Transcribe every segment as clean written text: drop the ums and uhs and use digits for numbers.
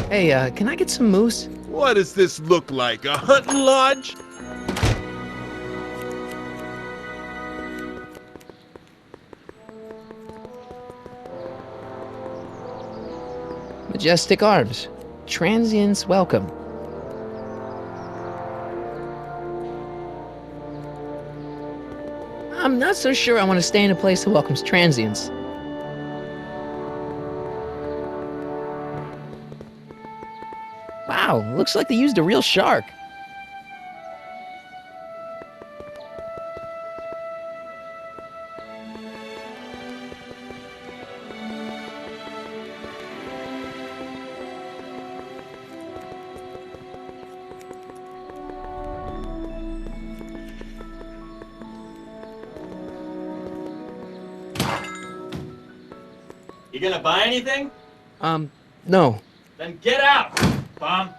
Hey, can I get some moose? What does this look like, a hunting lodge? Majestic Arms. Transients welcome. I'm not so sure I want to stay in a place that welcomes transients. Wow, looks like they used a real shark. You gonna buy anything? No. Then get out, bum.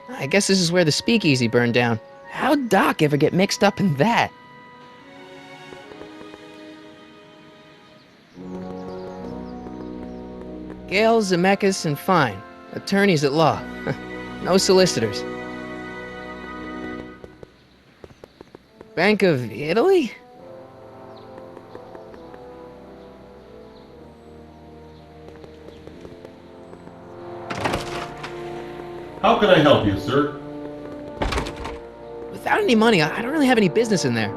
I guess this is where the speakeasy burned down. How'd Doc ever get mixed up in that? Gale, Zemeckis, and Fine. Attorneys at law. No solicitors. Bank of Italy? How can I help you, sir? Without any money, I don't really have any business in there.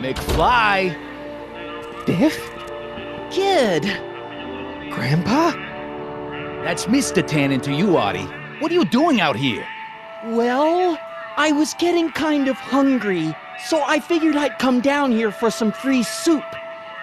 McFly! Biff? Kid! Grandpa? That's Mr. Tannen to you, Artie. What are you doing out here? Well, I was getting kind of hungry, so I figured I'd come down here for some free soup.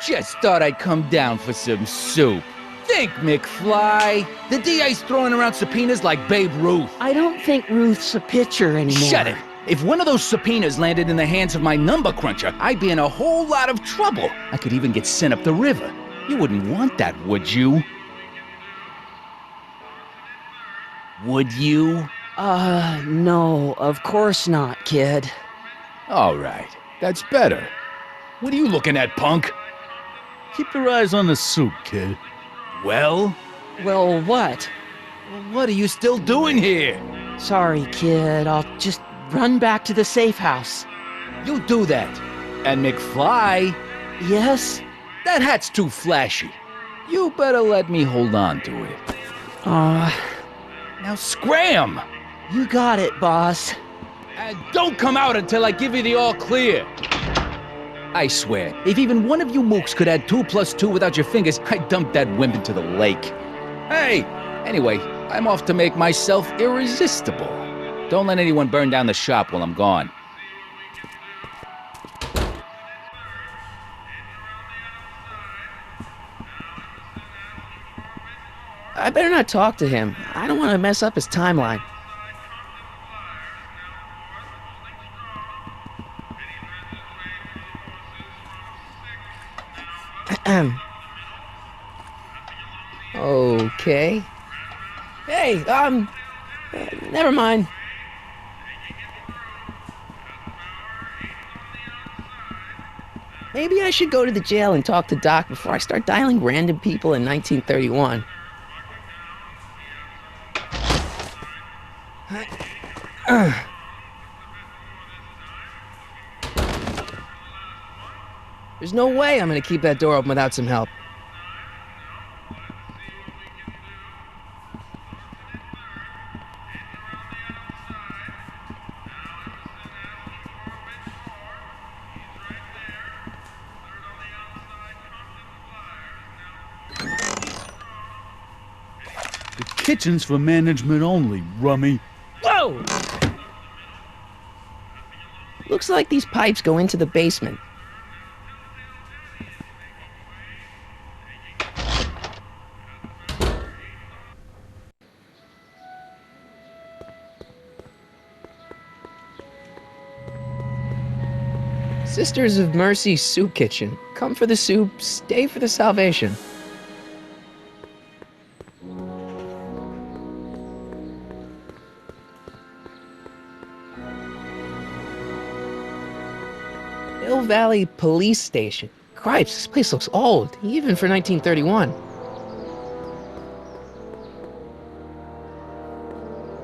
Just thought I'd come down for some soup. Think, McFly. The DA's throwing around subpoenas like Babe Ruth. I don't think Ruth's a pitcher anymore. Shut it! If one of those subpoenas landed in the hands of my number cruncher, I'd be in a whole lot of trouble. I could even get sent up the river. You wouldn't want that, would you? Would you? No, of course not, kid. All right, that's better. What are you looking at, punk? Keep your eyes on the soup, kid. Well? Well, what? What are you still doing here? Sorry, kid, I'll just run back to the safe house. You do that. And McFly, Yes? that hat's too flashy. You better let me hold on to it. Now scram! You got it, boss. And don't come out until I give you the all clear. I swear, if even one of you mooks could add 2 + 2 without your fingers, I'd dump that wimp into the lake. Hey, anyway, I'm off to make myself irresistible. Don't let anyone burn down the shop while I'm gone. I better not talk to him. I don't want to mess up his timeline. Okay. Hey, never mind. Maybe I should go to the jail and talk to Doc before I start dialing random people in 1931. There's no way I'm gonna keep that door open without some help. The kitchen's for management only, rummy. Whoa! Looks like these pipes go into the basement. Sisters of Mercy Soup Kitchen. Come for the soup, stay for the salvation. Hill Valley Police Station. Cripes, this place looks old, even for 1931.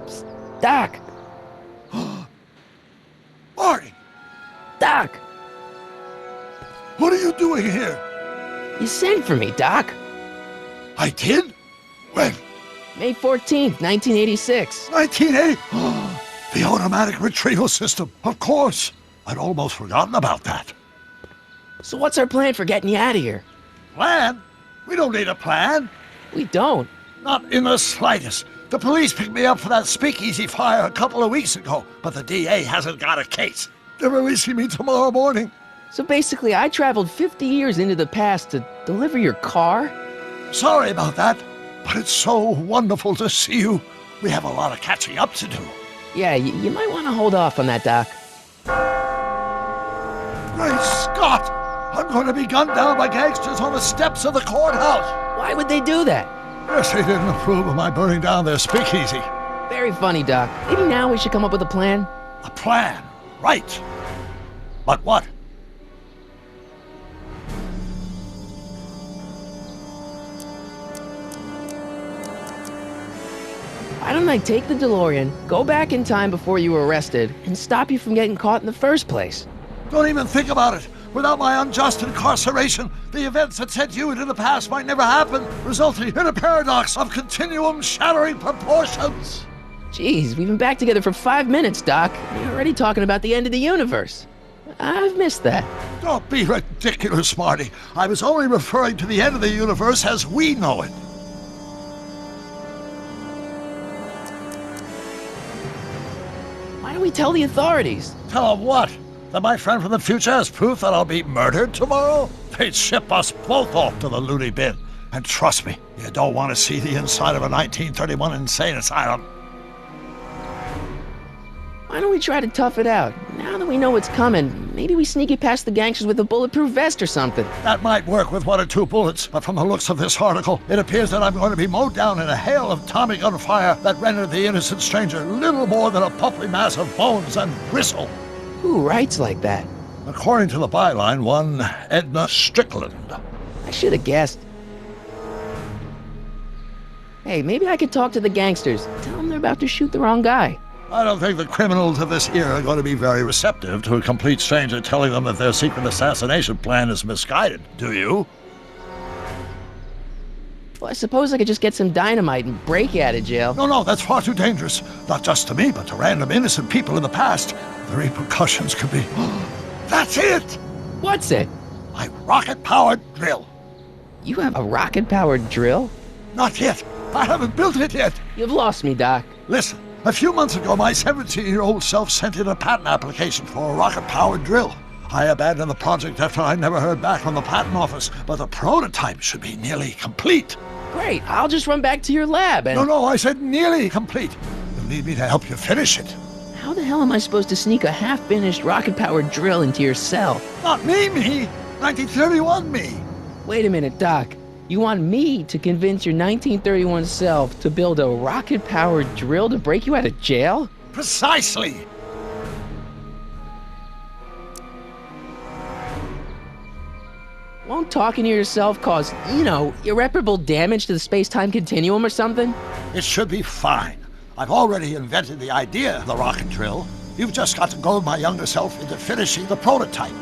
Psst, Doc! Marty, Doc! what are you doing here? You sent for me, Doc. I did? When? May 14th, 1986. 1980? The automatic retrieval system, of course. I'd almost forgotten about that. So what's our plan for getting you out of here? Plan? We don't need a plan. We don't. Not in the slightest. The police picked me up for that speakeasy fire a couple of weeks ago, but the DA hasn't got a case. They're releasing me tomorrow morning. So basically, I traveled 50 years into the past to deliver your car? Sorry about that, but it's so wonderful to see you. We have a lot of catching up to do. Yeah, you might want to hold off on that, Doc. Great Scott! I'm going to be gunned down by gangsters on the steps of the courthouse. Why would they do that? Guess they didn't approve of my burning down their speakeasy. Very funny, Doc. Maybe now we should come up with a plan? A plan, right. But what? Why don't I take the DeLorean, go back in time before you were arrested, and stop you from getting caught in the first place? Don't even think about it. Without my unjust incarceration, the events that sent you into the past might never happen, resulting in a paradox of continuum shattering proportions. Jeez, we've been back together for 5 minutes, Doc. You're already talking about the end of the universe. I've missed that. Don't be ridiculous, Marty. I was only referring to the end of the universe as we know it. Why don't we tell the authorities? Tell them what? That my friend from the future has proof that I'll be murdered tomorrow? They'd ship us both off to the loony bin. And trust me, you don't want to see the inside of a 1931 insane asylum. Why don't we try to tough it out? Now that we know what's coming, maybe we sneak it past the gangsters with a bulletproof vest or something. That might work with 1 or 2 bullets, but from the looks of this article, it appears that I'm going to be mowed down in a hail of Tommy gun fire that rendered the innocent stranger little more than a puffy mass of bones and gristle. Who writes like that? According to the byline, one Edna Strickland. I should have guessed. Hey, maybe I could talk to the gangsters. Tell them they're about to shoot the wrong guy. I don't think the criminals of this era are going to be very receptive to a complete stranger telling them that their secret assassination plan is misguided, do you? Well, I suppose I could just get some dynamite and break you out of jail. No, that's far too dangerous. Not just to me, but to random innocent people in the past. The repercussions could be... That's it! What's it? My rocket-powered drill. You have a rocket-powered drill? Not yet. I haven't built it yet. You've lost me, Doc. Listen, a few months ago, my 17-year-old self sent in a patent application for a rocket-powered drill. I abandoned the project after I never heard back from the patent office, but the prototype should be nearly complete. Great, I'll just run back to your lab and... No, I said nearly complete. You'll need me to help you finish it. How the hell am I supposed to sneak a half-finished rocket-powered drill into your cell? Not me! 1931 me! Wait a minute, Doc. You want me to convince your 1931 self to build a rocket-powered drill to break you out of jail? Precisely! Won't talking to yourself cause, irreparable damage to the space-time continuum or something? It should be fine. I've already invented the idea of the rocket drill. You've just got to goad my younger self into finishing the prototype.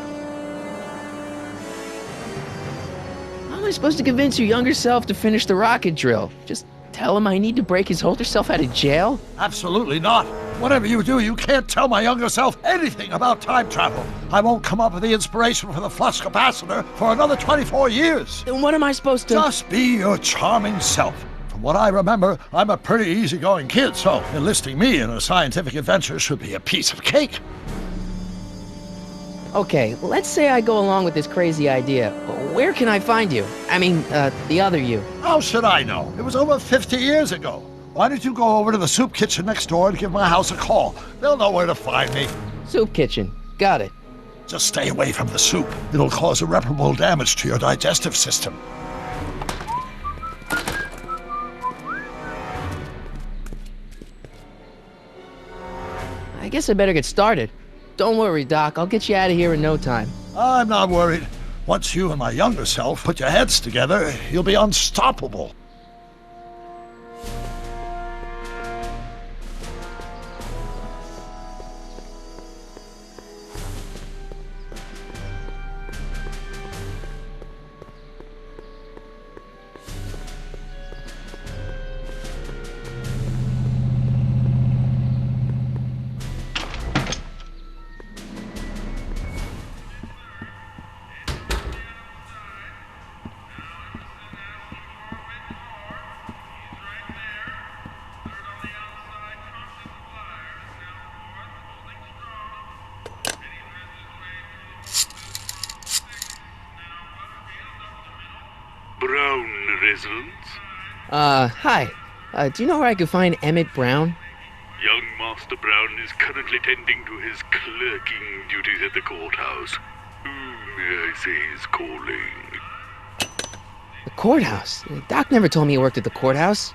How am I supposed to convince your younger self to finish the rocket drill? Just tell him I need to break his older self out of jail? Absolutely not. Whatever you do, you can't tell my younger self anything about time travel. I won't come up with the inspiration for the flux capacitor for another 24 years. Then what am I supposed to... Just be your charming self. From what I remember, I'm a pretty easygoing kid, so enlisting me in a scientific adventure should be a piece of cake. Okay, let's say I go along with this crazy idea. Where can I find you? I mean, the other you. How should I know? It was over 50 years ago. Why don't you go over to the soup kitchen next door and give my house a call? They'll know where to find me. Soup kitchen. Got it. Just stay away from the soup. It'll cause irreparable damage to your digestive system. I guess I better get started. Don't worry, Doc. I'll get you out of here in no time. I'm not worried. Once you and my younger self put your heads together, you'll be unstoppable. Brown residence? Hi. Do you know where I can find Emmet Brown? Young Master Brown is currently tending to his clerking duties at the courthouse. Who may I say is calling? The courthouse? Doc never told me he worked at the courthouse.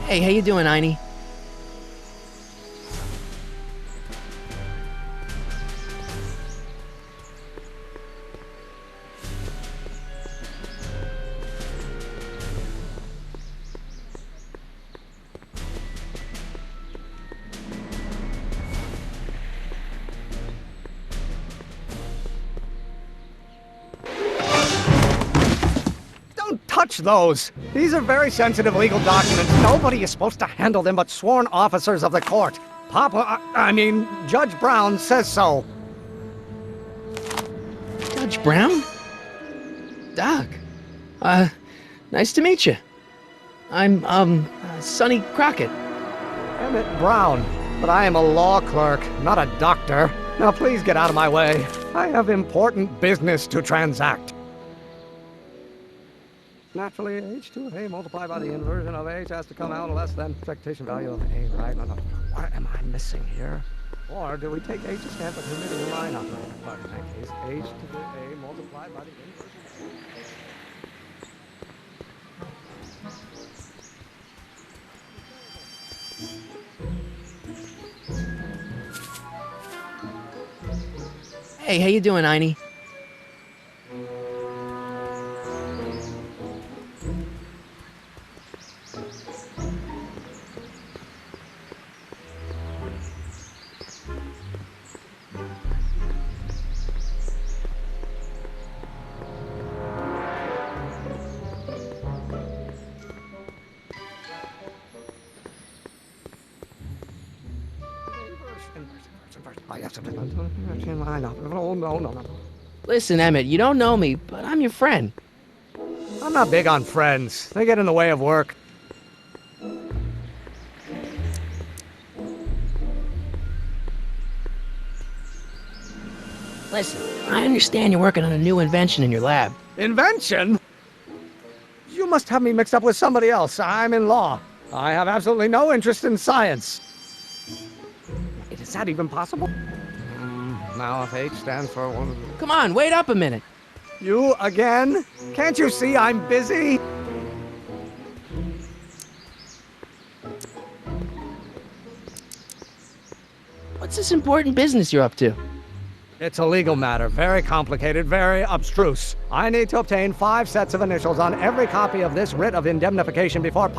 Hey, how you doing, Einie? Touch those. These are very sensitive legal documents. Nobody is supposed to handle them but sworn officers of the court. Judge Brown says so. Judge Brown? Doc. Nice to meet you. I'm, Sonny Crockett. Emmett Brown. But I am a law clerk, not a doctor. Now please get out of my way. I have important business to transact. Naturally, h to a multiplied by the inversion of h has to come out less than expectation value of a, right? No. What am I missing here? Or do we take h to stand for the middle line operator? But in that case, h to the a multiplied by the inversion. Hey, how you doing, Einie? Oh, no. Listen, Emmett, you don't know me, but I'm your friend. I'm not big on friends. They get in the way of work. Listen, I understand you're working on a new invention in your lab. Invention? You must have me mixed up with somebody else. I'm in law. I have absolutely no interest in science. Is that even possible? Now if H stands for one... Come on, wait up a minute. You again? Can't you see I'm busy? What's this important business you're up to? It's a legal matter, very complicated, very abstruse. I need to obtain 5 sets of initials on every copy of this writ of indemnification before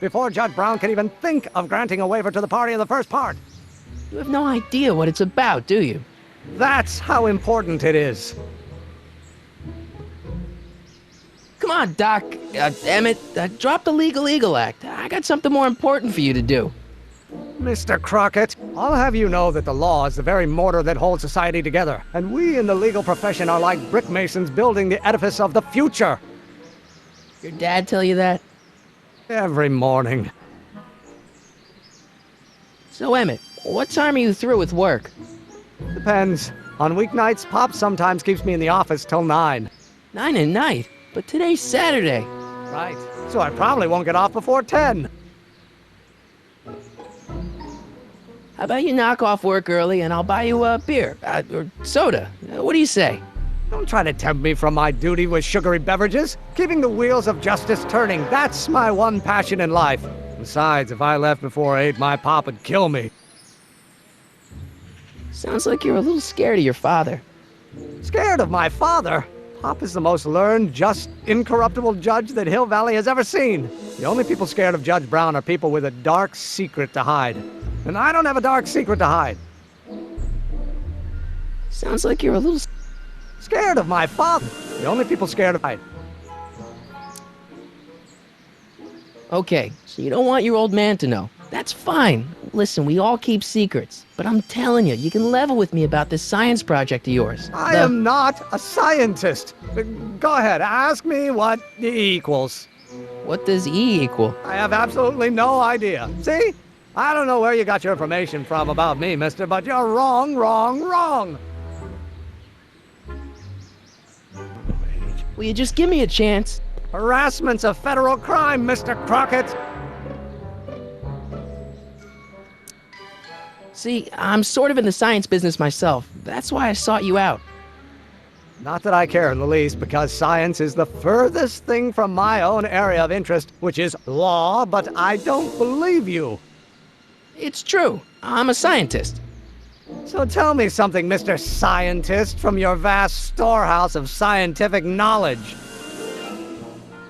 before Judge Brown can even think of granting a waiver to the party in the first part. You have no idea what it's about, do you? That's how important it is. Come on, Doc. Emmett, drop the Legal Eagle Act. I got something more important for you to do. Mr. Crockett, I'll have you know that the law is the very mortar that holds society together, and we in the legal profession are like brick masons building the edifice of the future. Your dad tell you that? Every morning. So, Emmett, what time are you through with work? Depends. On weeknights, Pop sometimes keeps me in the office till 9. 9 at night? But today's Saturday. Right. So I probably won't get off before 10. How about you knock off work early and I'll buy you a beer, or soda. What do you say? Don't try to tempt me from my duty with sugary beverages. Keeping the wheels of justice turning, that's my one passion in life. Besides, if I left before 8, my pop would kill me. Sounds like you're a little scared of your father. Scared of my father? Pop is the most learned, just, incorruptible judge that Hill Valley has ever seen. The only people scared of Judge Brown are people with a dark secret to hide. And I don't have a dark secret to hide. Sounds like you're a little scared of my father. The only people scared of hide. Okay, so you don't want your old man to know. That's fine. Listen, we all keep secrets. But I'm telling you, you can level with me about this science project of yours. I am not a scientist. Go ahead, ask me what E equals. What does E equal? I have absolutely no idea. See? I don't know where you got your information from about me, mister, but you're wrong. Will you just give me a chance? Harassment's a federal crime, Mr. Crockett. See, I'm sort of in the science business myself. That's why I sought you out. Not that I care in the least, because science is the furthest thing from my own area of interest, which is law, but I don't believe you. It's true. I'm a scientist. So tell me something, Mr. Scientist, from your vast storehouse of scientific knowledge.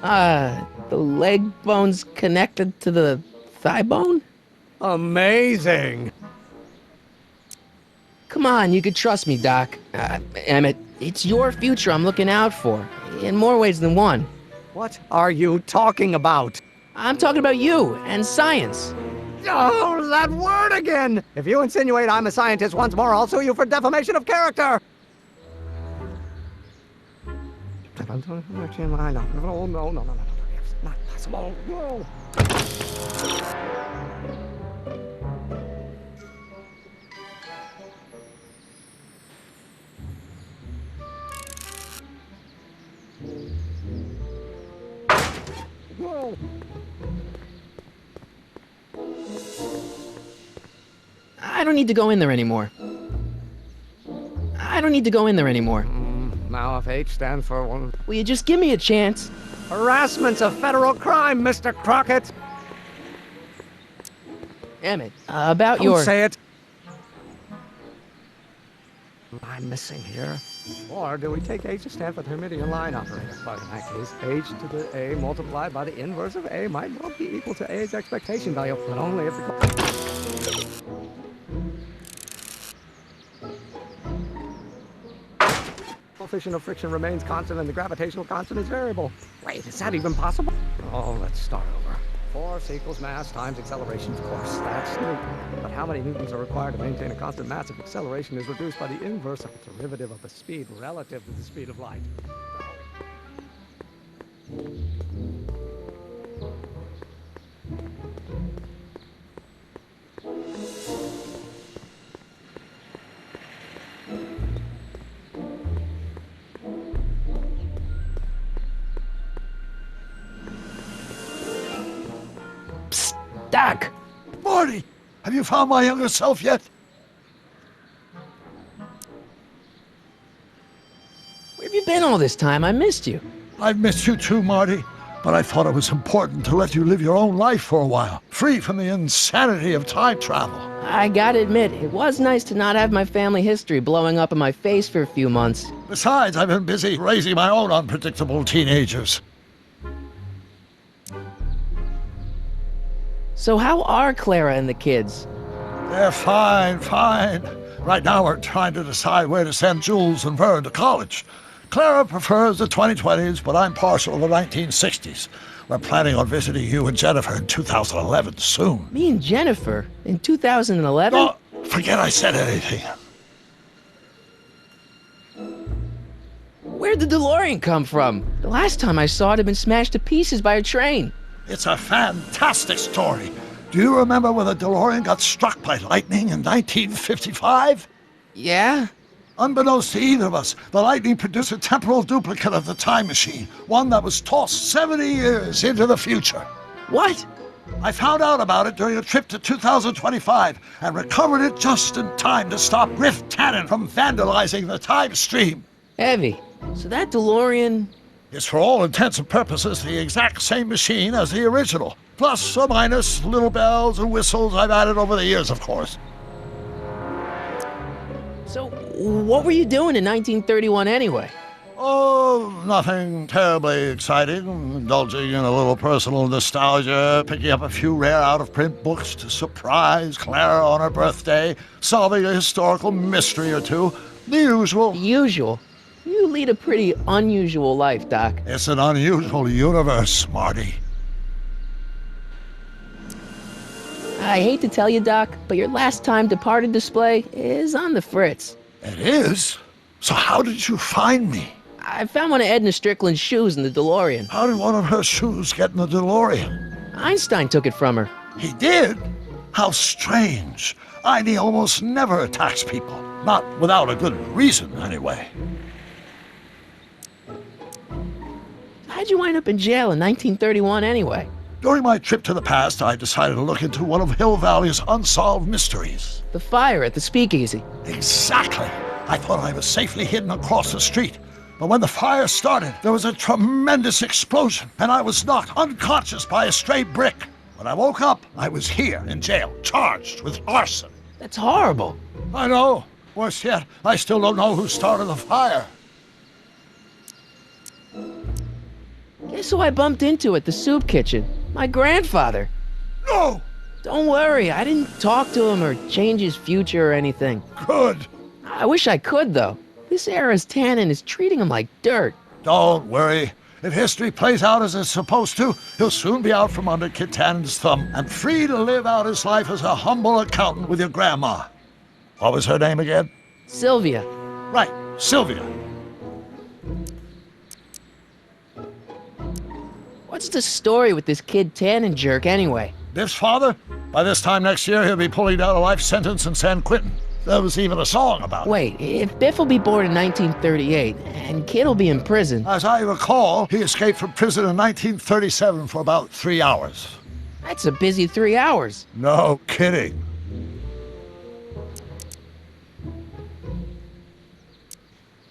The leg bone's connected to the thigh bone? Amazing. Come on, you could trust me, Doc. Emmett, it's your future I'm looking out for, in more ways than one. What are you talking about? I'm talking about you and science. Oh, that word again! If you insinuate I'm a scientist once more, I'll sue you for defamation of character! No, it's not possible. No. Whoa. I don't need to go in there anymore. Now if H stands for one... Will you just give me a chance? Harassment's a federal crime, Mr. Crockett! Emmett, about Don't your... say it! I'm missing here. Or do we take H to stand for the Hermitian line operator? But in that case, H to the A multiplied by the inverse of A might well be equal to A's expectation value, but only if the... coefficient of friction remains constant and the gravitational constant is variable. Wait, is that even possible? Oh, let's start over. Force equals mass times acceleration, of course. That's Newton. But how many newtons are required to maintain a constant mass if acceleration is reduced by the inverse of the derivative of the speed relative to the speed of light? Doc! Marty, have you found my younger self yet? Where have you been all this time? I missed you. I've missed you too, Marty. But I thought it was important to let you live your own life for a while, free from the insanity of time travel. I gotta admit, it was nice to not have my family history blowing up in my face for a few months. Besides, I've been busy raising my own unpredictable teenagers. So how are Clara and the kids? They're fine. Right now we're trying to decide where to send Jules and Vern to college. Clara prefers the 2020s, but I'm partial to the 1960s. We're planning on visiting you and Jennifer in 2011 soon. Me and Jennifer? In 2011? Oh, forget I said anything. Where'd the DeLorean come from? The last time I saw it had been smashed to pieces by a train. It's a fantastic story. Do you remember when the DeLorean got struck by lightning in 1955? Yeah? Unbeknownst to either of us, the lightning produced a temporal duplicate of the time machine, one that was tossed 70 years into the future. What? I found out about it during a trip to 2025 and recovered it just in time to stop Riff Tannen from vandalizing the time stream. Heavy. So that DeLorean... It's for all intents and purposes the exact same machine as the original. Plus or minus little bells and whistles I've added over the years, of course. So, what were you doing in 1931 anyway? Oh, nothing terribly exciting. Indulging in a little personal nostalgia, picking up a few rare out-of-print books to surprise Clara on her birthday, solving a historical mystery or two. The usual. Usual? You lead a pretty unusual life, Doc. It's an unusual universe, Marty. I hate to tell you, Doc, but your last time departed display is on the fritz. It is? So how did you find me? I found one of Edna Strickland's shoes in the DeLorean. How did one of her shoes get in the DeLorean? Einstein took it from her. He did? How strange. Einie almost never attacks people. Not without a good reason, anyway. How'd you wind up in jail in 1931 anyway? During my trip to the past, I decided to look into one of Hill Valley's unsolved mysteries. The fire at the speakeasy. Exactly. I thought I was safely hidden across the street. But when the fire started, there was a tremendous explosion, and I was knocked unconscious by a stray brick. When I woke up, I was here in jail, charged with arson. That's horrible. I know. Worse yet, I still don't know who started the fire. Guess who I bumped into at the soup kitchen? My grandfather. No! Don't worry, I didn't talk to him or change his future or anything. Good. I wish I could, though. This era's Tannen is treating him like dirt. Don't worry. If history plays out as it's supposed to, he'll soon be out from under Kit Tannen's thumb and free to live out his life as a humble accountant with your grandma. What was her name again? Sylvia. Right, Sylvia. What's the story with this kid Tannen jerk anyway? Biff's father? By this time next year, he'll be pulling down a life sentence in San Quentin. There was even a song about it. Wait, if Biff will be born in 1938, and Kid will be in prison... As I recall, he escaped from prison in 1937 for about 3 hours. That's a busy 3 hours. No kidding.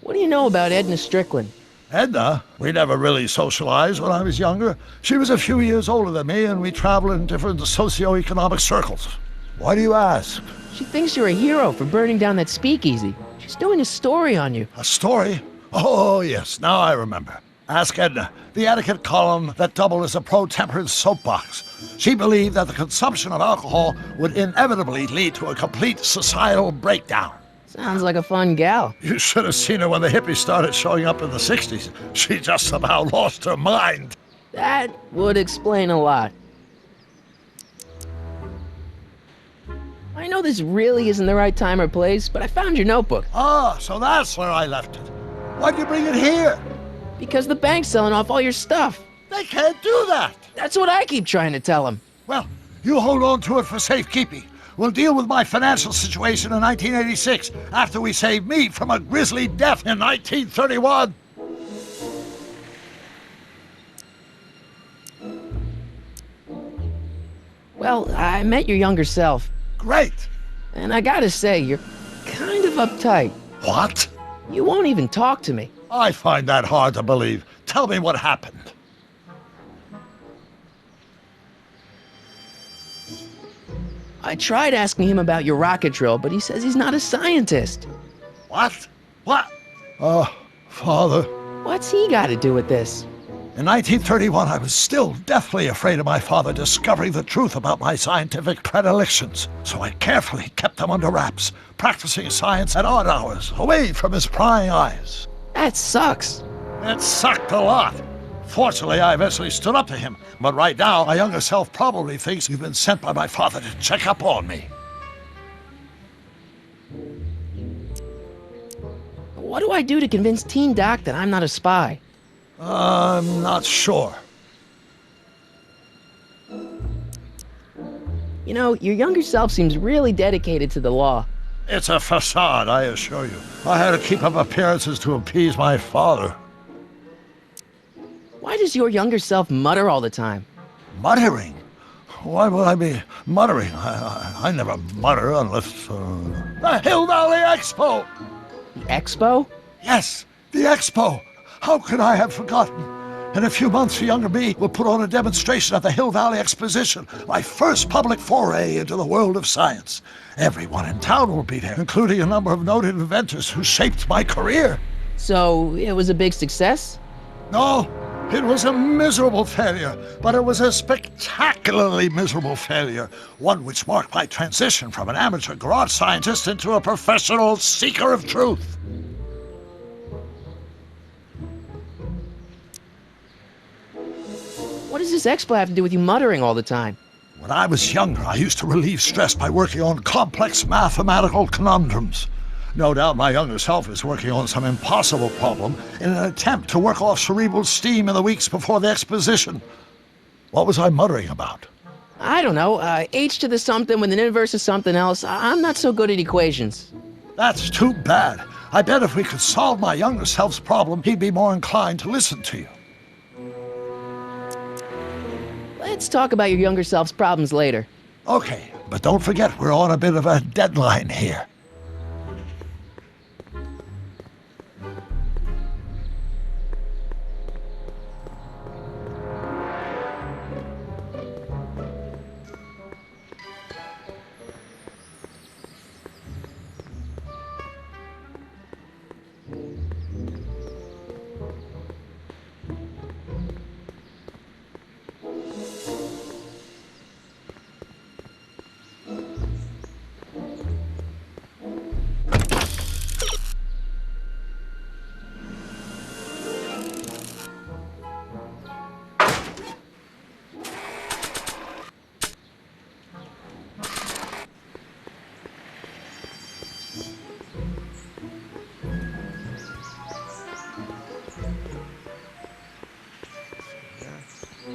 What do you know about Edna Strickland? Edna? We never really socialized when I was younger. She was a few years older than me, and we traveled in different socioeconomic circles. Why do you ask? She thinks you're a hero for burning down that speakeasy. She's doing a story on you. A story? Oh, yes, now I remember. Ask Edna, the etiquette column that doubled as a pro-temperance soapbox. She believed that the consumption of alcohol would inevitably lead to a complete societal breakdown. Sounds like a fun gal. You should have seen her when the hippies started showing up in the 60s. She just about lost her mind. That would explain a lot. know this really isn't the right time or place, but I found your notebook. Ah, so that's where I left it. Why'd you bring it here? Because the bank's selling off all your stuff. They can't do that. That's what I keep trying to tell them. Well, you hold on to it for safekeeping. We'll deal with my financial situation in 1986 after we save me from a grisly death in 1931. Well, I met your younger self, Great. and I gotta say, you're kind of uptight. What? You won't even talk to me. I find that hard to believe. Tell me what happened. I tried asking him about your rocket drill, but he says he's not a scientist. What? What? Oh, Father. What's he got to do with this? In 1931, I was still deathly afraid of my father discovering the truth about my scientific predilections, so I carefully kept them under wraps, practicing science at odd hours, away from his prying eyes. That sucks. It sucked a lot. Fortunately, I eventually stood up to him, but right now, my younger self probably thinks you've been sent by my father to check up on me. What do I do to convince Teen Doc that I'm not a spy? I'm not sure. You know, your younger self seems really dedicated to the law. It's a facade, I assure you. I had to keep up appearances to appease my father. Why does your younger self mutter all the time? Muttering? Why would I be muttering? I never mutter unless... The Hill Valley Expo! The expo? Yes, the Expo! How could I have forgotten? In a few months, the younger me will put on a demonstration at the Hill Valley Exposition, my first public foray into the world of science. Everyone in town will be there, including a number of noted inventors who shaped my career. So, it was a big success? No, it was a miserable failure, but it was a spectacularly miserable failure, one which marked my transition from an amateur garage scientist into a professional seeker of truth. What does this expo have to do with you muttering all the time? When I was younger, I used to relieve stress by working on complex mathematical conundrums. No doubt my younger self is working on some impossible problem in an attempt to work off cerebral steam in the weeks before the exposition. What was I muttering about? I don't know, h to the something with an inverse of something else. I'm not so good at equations. That's too bad. I bet if we could solve my younger self's problem, he'd be more inclined to listen to you. Let's talk about your younger self's problems later. Okay, but don't forget we're on a bit of a deadline here.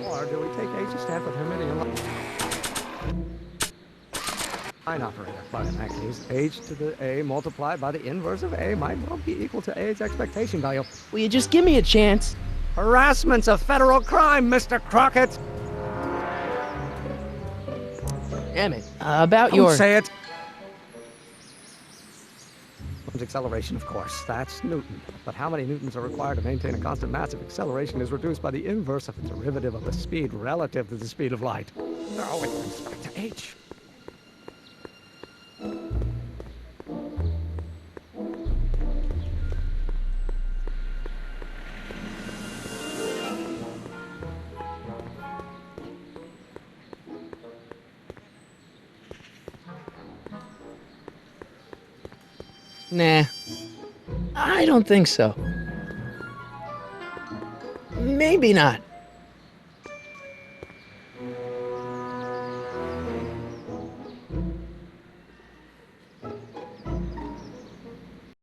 Or do we take H's stand for Hermitian line operator? But in that case, H to the A multiplied by the inverse of A might well be equal to A's expectation value. Will you just give me a chance? Harassment's a federal crime, Mr. Crockett! Emmett, about Don't your... say it! Acceleration, of course, that's Newton. But how many newtons are required to maintain a constant mass if acceleration is reduced by the inverse of the derivative of the speed relative to the speed of light? Oh, with respect to h. Nah, I don't think so. Maybe not.